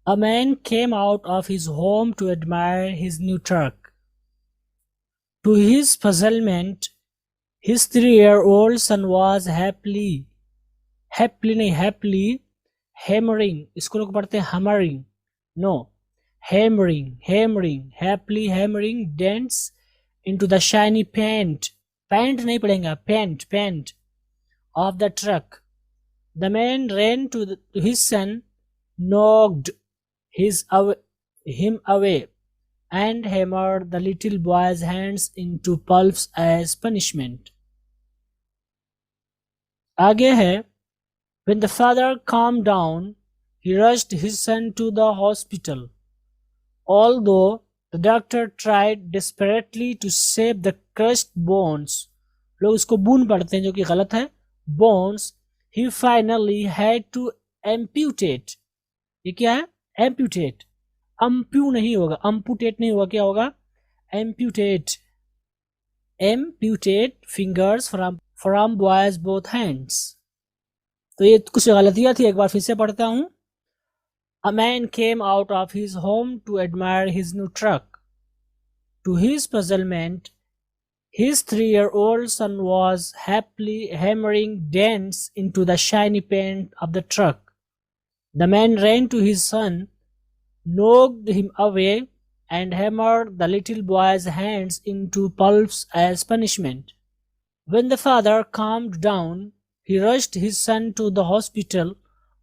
A man came out of his home to admire his new truck. To his puzzlement, his 3-year-old son was happily hammering. इसको लोग पढ़ते हैं hammering. No, happily hammering dents into the shiny paint. Paint नहीं पढ़ेंगे, paint of the truck. The man ran to his son, knocked him away, and hammered the little boy's hands into pulps as punishment. आगे है, when the father calmed down, he rushed his son to the hospital. Although the doctor tried desperately to save the crushed bones, लोग इसको बून पढ़ते हैं जो कि गलत है, bones, he finally had to amputate. ये क्या है? amputate. ampu नहीं होगा, amputate नहीं होगा, क्या होगा? amputate fingers from boys both hands. तो ये कुछ गलतियां थी, एक बार फिर से पढ़ता हूँ. A man came out of his home to admire his new truck. To his puzzlement, his 3-year-old son was happily hammering dents into the shiny paint of the truck. The man ran to his son, knocked him away, and hammered the little boy's hands into pulps as punishment. When the father calmed down, he rushed his son to the hospital.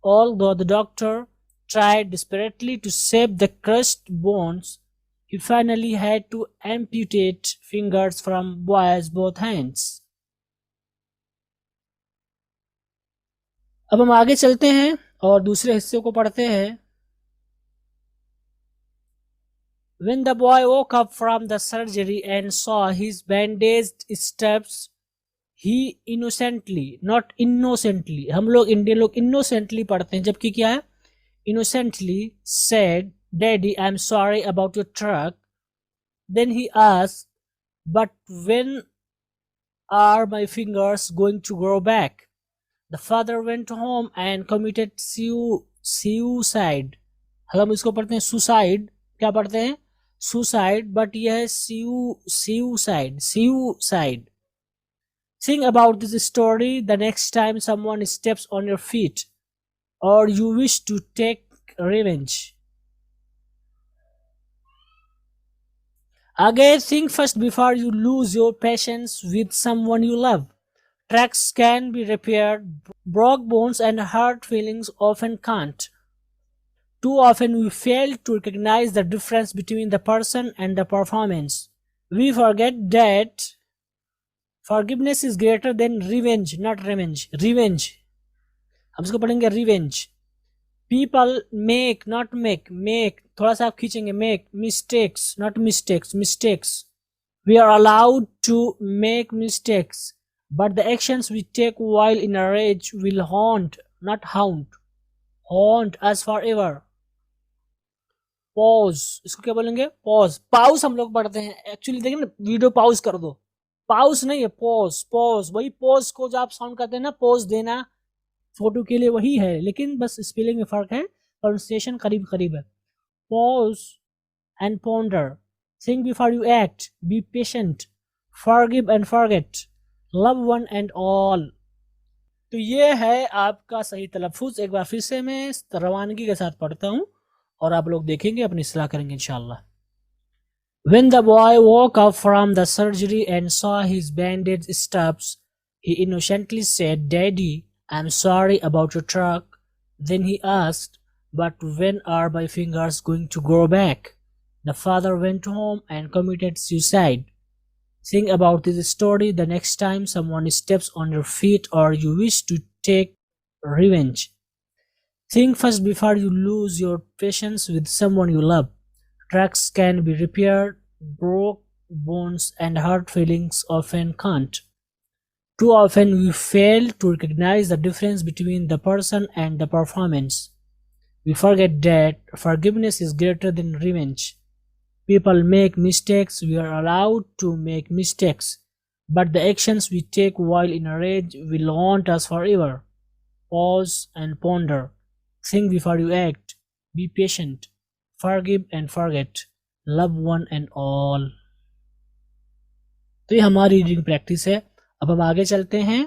Although the doctor tried desperately to save the crushed bones, he finally had to amputate fingers from boys both hands. अब हम आगे चलते हैं और दूसरे हिस्से को पढ़ते हैं. When the boy woke up from the surgery and saw his bandaged steps, he innocently, not innocently, हम लोग इंडियन लोग innocently पढ़ते हैं, जबकि क्या है? Innocently said, "Daddy, I'm sorry about your truck." Then he asked, "But when are my fingers going to grow back?" The father went home and committed suicide. हम इसको पढ़ते हैं suicide, क्या पढ़ते हैं? Suicide, but यह है suicide. Think about this story the next time someone steps on your feet or you wish to take revenge. Again, think first before you lose your patience with someone you love. Tracks can be repaired, broke bones and hurt feelings often can't. Too often we fail to recognize the difference between the person and the performance. We forget that forgiveness is greater than revenge, not revenge. Revenge. हम इसको पढ़ेंगे revenge. People make, not make. थोड़ा सा आप खींचेंगे. Make mistakes, not mistakes. We are allowed to make mistakes, but the actions we take while in a rage will haunt, not haunt us forever. Pause. इसको क्या बोलेंगे? Pause. Pause हम लोग पढ़ते हैं. Actually देखिए ना, वीडियो pause कर दो. Pause नहीं है, pause. वही pause को जो आप साउंड करते हैं ना, pause देना फोटो के लिए वही है, लेकिन बस स्पेलिंग में फर्क है, प्रोनाउंसिएशन करीब है. Pause and ponder. Think before you act. Be patient. Forgive and forget. Love one and all. तो ये है आपका सही तलफ़ुज़. एक बार फिर से मैं रवानगी के साथ पढ़ता हूँ और आप लोग देखेंगे, अपनी इस्लाह करेंगे इंशाअल्लाह. When the boy woke up from the surgery and saw his bandaged steps, he innocently said, "Daddy, I'm sorry about your truck." Then he asked, "But when are my fingers going to grow back?" The father went home and committed suicide. Think about this story the next time someone steps on your feet or you wish to take revenge. Think first before you lose your patience with someone you love. Tracks can be repaired, broke bones and hurt feelings often can't. Too often we fail to recognize the difference between the person and the performance. We forget that forgiveness is greater than revenge. People make mistakes, we are allowed to make mistakes, but the actions we take while in a rage will haunt us forever. Pause and ponder. Think before you act. be patient, forgive and forget, love one and all. تو یہ ہماری reading practice ہے. اب ہم آگے چلتے ہیں.